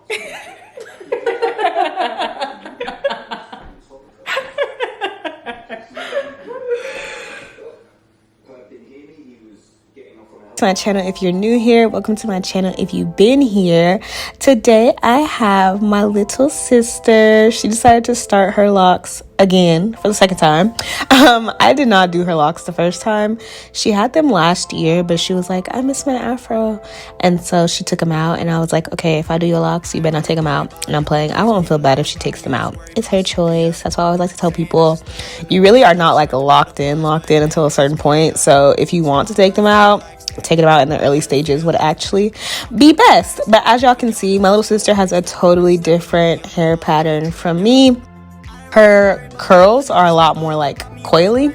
To my channel if you're new here, welcome to my channel if you've been here. Today I have my little sister. She decided to start her locks again for the second time. I did not do her locks the first time. She had them last year, but she was like, I miss my afro, and so she took them out, and I was like, okay, if I do your locks, you better not take them out. And I'm playing, I won't feel bad if she takes them out. It's her choice. That's why I always like to tell people, you really are not like locked in until a certain point. So if you want to take them out, taking them out in the early stages would actually be best. But as y'all can see, my little sister has a totally different hair pattern from me. Her curls are a lot more like coily.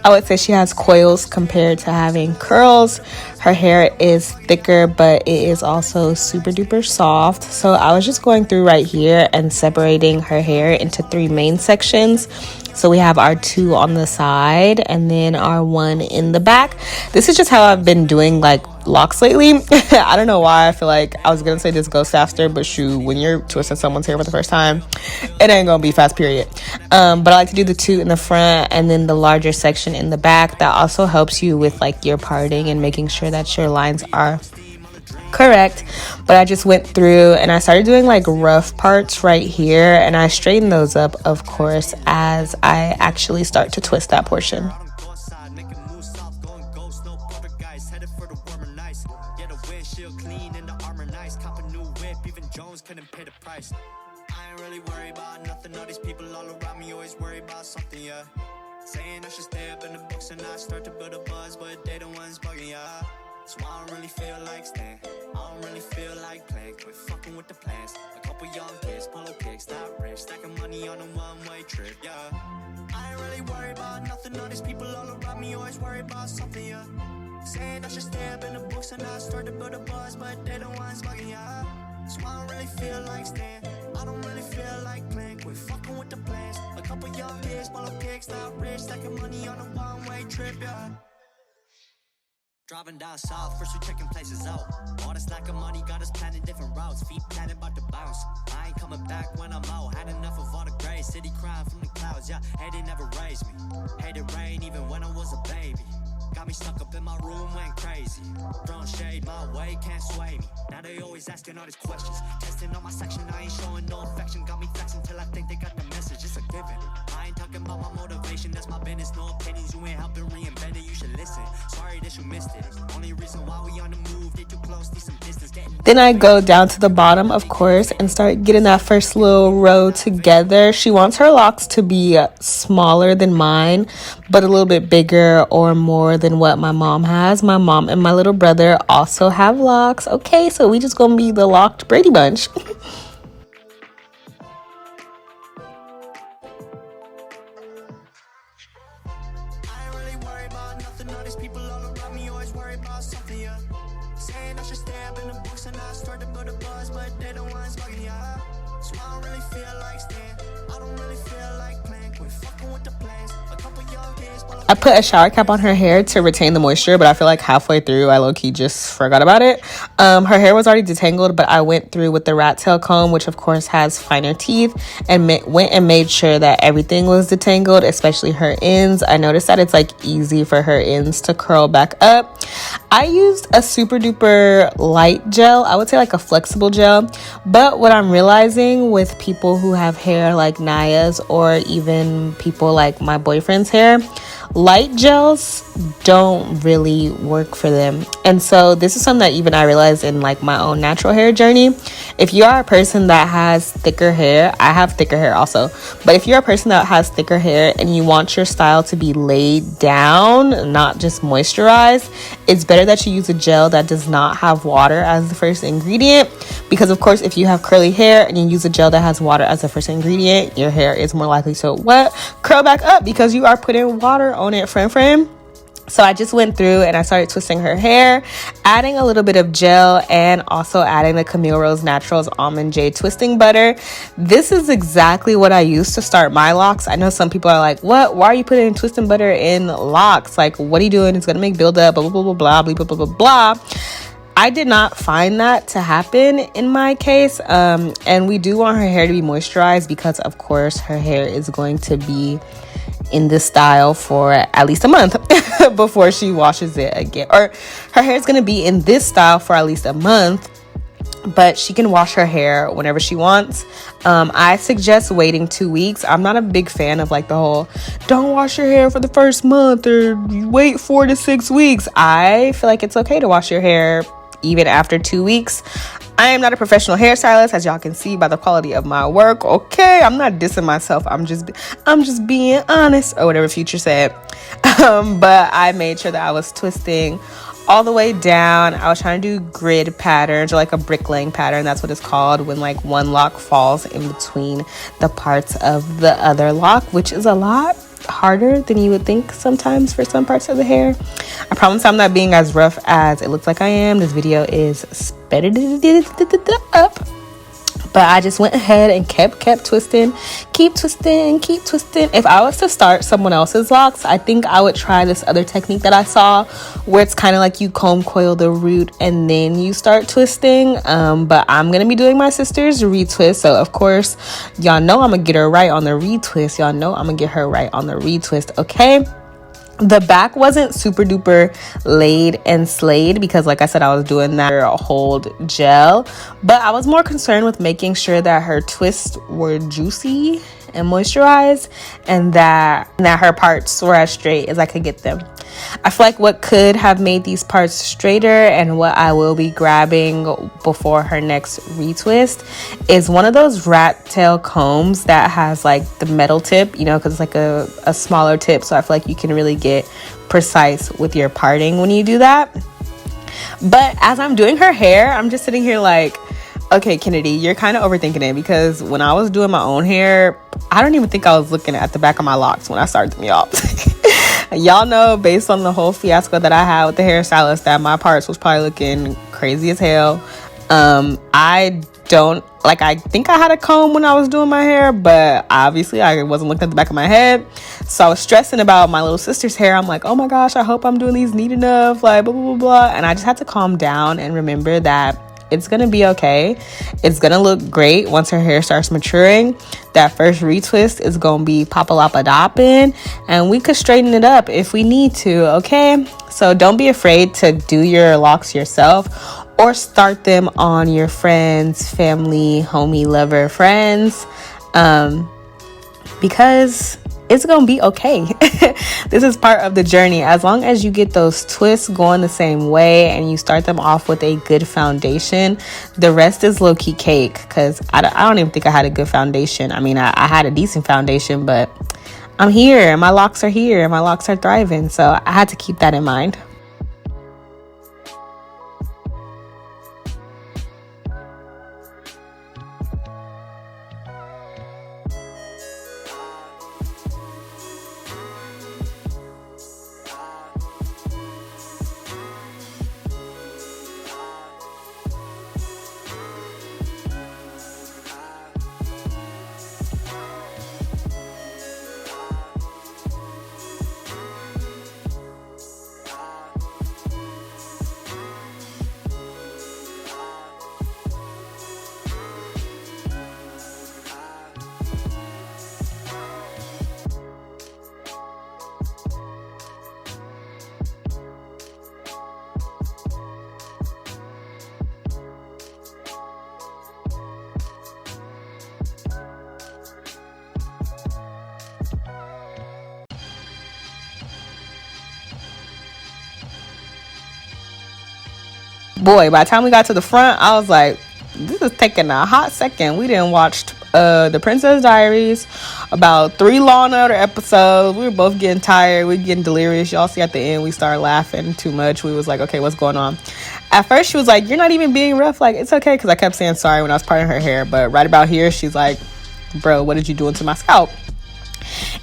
I would say she has coils compared to having curls. Her hair is thicker, but it is also super duper soft. So I was just going through right here and separating her hair into 3 main sections. So we have our 2 on the side and then our 1 in the back. This is just how I've been doing like locks lately. I don't know why. I feel like I was gonna say this goes faster, but shoot, when you're twisting someone's hair for the first time, it ain't gonna be fast, period. But I like to do the 2 in the front and then the larger section in the back. That also helps you with like your parting and making sure that your lines are correct. But I just went through and I started doing like rough parts right here, and I straighten those up, of course, as I actually start to twist that portion. Saying I should stay up in the books and I start to build a buzz, but they the ones bugging ya. So I don't really feel like staying. I don't really feel like playing. Quit fucking with the plans. A couple young kids, polo kicks, not rich, stacking money on a one-way trip, yeah. I ain't really worried about nothing. All these people all around me always worry about something, yeah. Saying I should stay up in the books and I start to build a buzz, but they the ones bugging ya. So I don't really feel like staying. I don't really feel like playing. Quit fucking with the plans. A couple young kids, polo kicks, not rich, stacking money on a one-way trip, yeah. Driving down south, first we checking places out. All this lack of money got us planning different routes. Feet planted about to bounce. I ain't coming back when I'm out. Had enough of all the gray city crying from the clouds. Yeah, hey, they never raised me. Hated rain even when I was a baby. Got me stuck up in my room, went crazy. Throwing shade my way, can't sway me. Now they always asking all these questions. Testing on my section, I ain't showing no affection. Got me flexing till I think they got the message. It's a given. I ain't talking about my motivation, that's my business. No opinions, you ain't helping reinvent it. You should listen. Sorry that you missed it. Only reason why we on the move, they too close, need some distance. Then I go down to the bottom, of course, and start getting that first little row together. She wants her locks to be smaller than mine, but a little bit bigger or more than what my mom has. My mom and my little brother also have locks. Okay, so we just gonna be the locked Brady Bunch. Saying I should stay up in the books and I start to build a buzz, but they the ones bugging ya. So I don't really feel like staying. I don't really feel like playing. Quit fucking with the plans. A couple young kids. I put a shower cap on her hair to retain the moisture, but I feel like halfway through I low-key just forgot about it. Her hair was already detangled, but I went through with the rat tail comb, which of course has finer teeth, and went and made sure that everything was detangled, especially her ends. I noticed that it's like easy for her ends to curl back up. I used a super duper light gel. I would say like a flexible gel, but what I'm realizing with people who have hair like Nyah's, or even people like my boyfriend's hair, light gels don't really work for them. And so this is something that even I realized in like my own natural hair journey. If you are a person that has thicker hair, I have thicker hair also, but if you're a person that has thicker hair and you want your style to be laid down, not just moisturized, it's better that you use a gel that does not have water as the first ingredient, because of course if you have curly hair and you use a gel that has water as the first ingredient, your hair is more likely to curl back up because you are putting water on it, friend. So I just went through and I started twisting her hair, adding a little bit of gel, and also adding the Camille Rose Naturals Almond Jade Twisting Butter. This is exactly what I used to start my locks. I know some people are like, what? Why are you putting twisting butter in locks? Like, what are you doing? It's going to make buildup, blah, blah, blah, blah, blah, blah, blah, blah, blah. I did not find that to happen in my case. And we do want her hair to be moisturized because, of course, her hair is going to be in this style for at least a month before she washes it again. Or her hair is going to be in this style for at least a month, but she can wash her hair whenever she wants. I suggest waiting 2 weeks. I'm not a big fan of like the whole don't wash your hair for the first month or wait 4 to 6 weeks. I feel like it's okay to wash your hair even after 2 weeks. I am not a professional hairstylist, as y'all can see by the quality of my work. Okay, I'm not dissing myself. I'm just being honest, or whatever Future said. But I made sure that I was twisting all the way down. I was trying to do grid patterns, or like a bricklaying pattern. That's what it's called when like one lock falls in between the parts of the other lock, which is a lot harder than you would think sometimes for some parts of the hair. I promise I'm not being as rough as it looks like I am. This video is sped up, but I just went ahead and kept twisting, keep twisting. If I was to start someone else's locks, I think I would try this other technique that I saw where it's kind of like you comb coil the root and then you start twisting. But I'm gonna be doing my sister's retwist, so of course y'all know I'm gonna get her right on the retwist. Okay, the back wasn't super duper laid and slayed because, like I said, I was doing that hold gel, but I was more concerned with making sure that her twists were juicy and moisturized, and that her parts were as straight as I could get them. I feel like what could have made these parts straighter, and what I will be grabbing before her next retwist, is one of those rat tail combs that has like the metal tip, you know, because it's like a smaller tip, so I feel like you can really get precise with your parting when you do that. But as I'm doing her hair, I'm just sitting here like, okay, Kennedy, you're kind of overthinking it, because when I was doing my own hair, I don't even think I was looking at the back of my locks when I started them, y'all. Y'all know, based on the whole fiasco that I had with the hairstylist, that my parts was probably looking crazy as hell. I think I had a comb when I was doing my hair, but obviously I wasn't looking at the back of my head. So I was stressing about my little sister's hair. I'm like, oh my gosh, I hope I'm doing these neat enough, like blah, blah, blah, blah. And I just had to calm down and remember that it's gonna be okay. It's gonna look great once her hair starts maturing. That first retwist is gonna be pop-a-lop-a-dopping, and we could straighten it up if we need to, okay? So don't be afraid to do your locks yourself, or start them on your friends, family, homie, lover, friends, because it's gonna be okay. This is part of the journey. As long as you get those twists going the same way and you start them off with a good foundation, the rest is low-key cake. Because I don't even think I had a good foundation. I mean, I had a decent foundation, but I'm here. My locks are here. My locks are thriving. So I had to keep that in mind. Boy, by the time we got to the front, I was like, this is taking a hot second. We didn't watch The Princess Diaries, about 3 Law and Order episodes. We were both getting tired. We were getting delirious. Y'all see at the end, we started laughing too much. We was like, okay, what's going on? At first, she was like, you're not even being rough. Like, it's okay, because I kept saying sorry when I was parting her hair. But right about here, she's like, bro, what did you do to my scalp?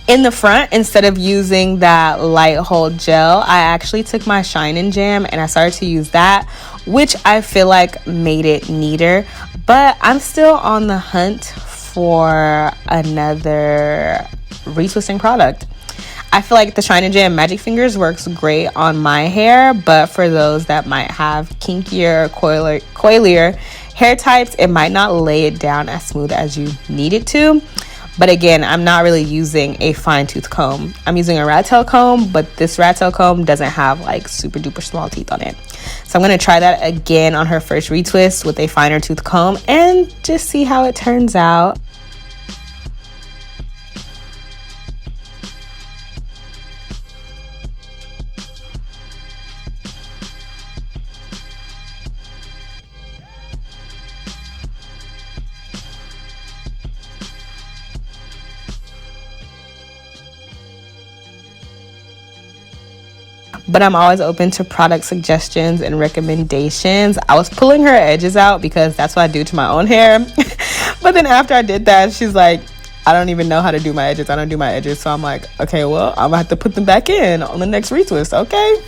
In the front, instead of using that light hold gel, I actually took my Shine and Jam and I started to use that, which I feel like made it neater. But I'm still on the hunt for another retwisting product. I feel like the Shine and Jam Magic Fingers works great on my hair, but for those that might have kinkier, coilier hair types, it might not lay it down as smooth as you need it to. But again, I'm not really using a fine tooth comb. I'm using a rat tail comb, but this rat tail comb doesn't have like super duper small teeth on it. So I'm going to try that again on her first retwist with a finer tooth comb and just see how it turns out. But I'm always open to product suggestions and recommendations. I was pulling her edges out because that's what I do to my own hair. But then after I did that, she's like, I don't even know how to do my edges. I don't do my edges. So I'm like, okay, well, I'm gonna have to put them back in on the next retwist, okay?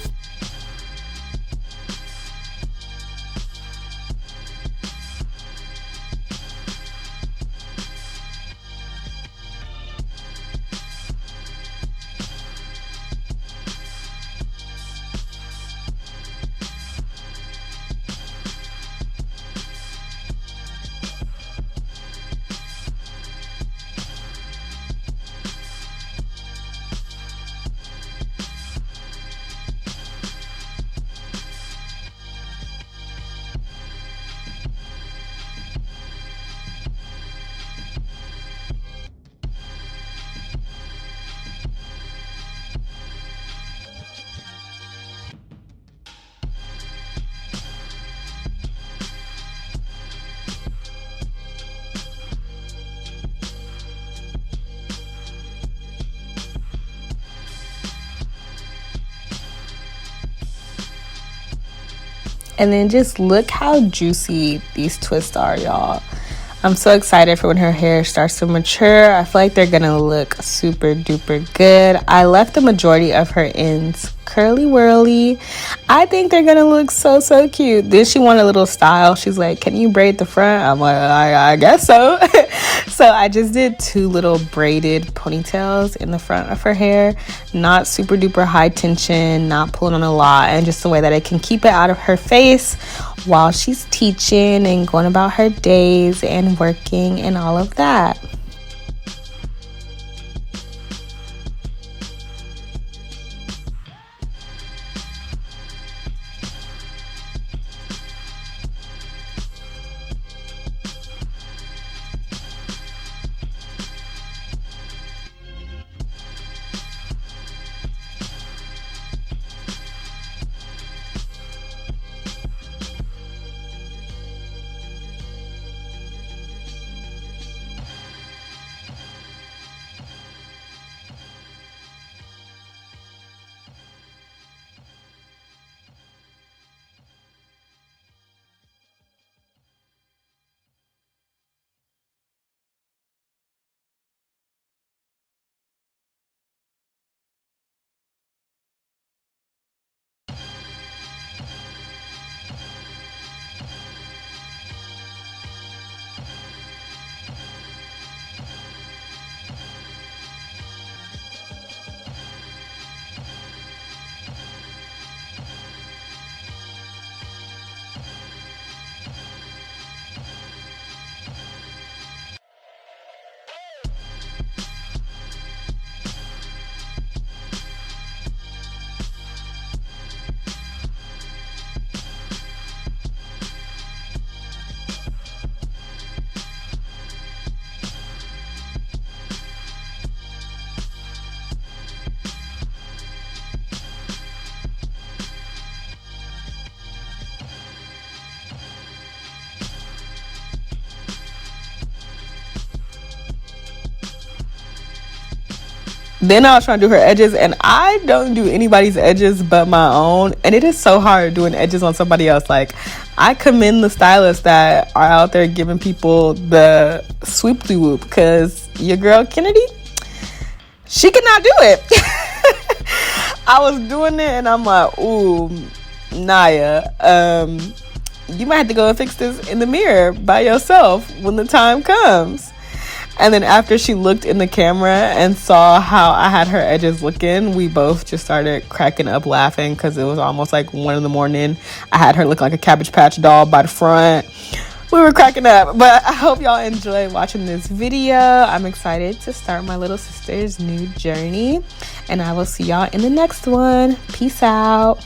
And then just look how juicy these twists are, y'all. I'm so excited for when her hair starts to mature. I feel like they're gonna look super duper good. I left the majority of her ends curly whirly. I think they're gonna look so cute. Then she wanted a little style. She's like, can you braid the front? I'm like, I guess so. So I just did 2 little braided ponytails in the front of her hair. Not super duper high tension, not pulling on a lot, and just the way that I can keep it out of her face while she's teaching and going about her days and working and all of that. Then I was trying to do her edges, and I don't do anybody's edges but my own, and it is so hard doing edges on somebody else. Like, I commend the stylists that are out there giving people the swoop-de-whoop, because your girl Kennedy, she cannot do it. I was doing it and I'm like, ooh, Nyah, you might have to go and fix this in the mirror by yourself when the time comes. And then after she looked in the camera and saw how I had her edges looking, we both just started cracking up laughing because it was almost like 1 a.m. I had her look like a Cabbage Patch doll by the front. We were cracking up. But I hope y'all enjoy watching this video. I'm excited to start my little sister's new journey. And I will see y'all in the next one. Peace out.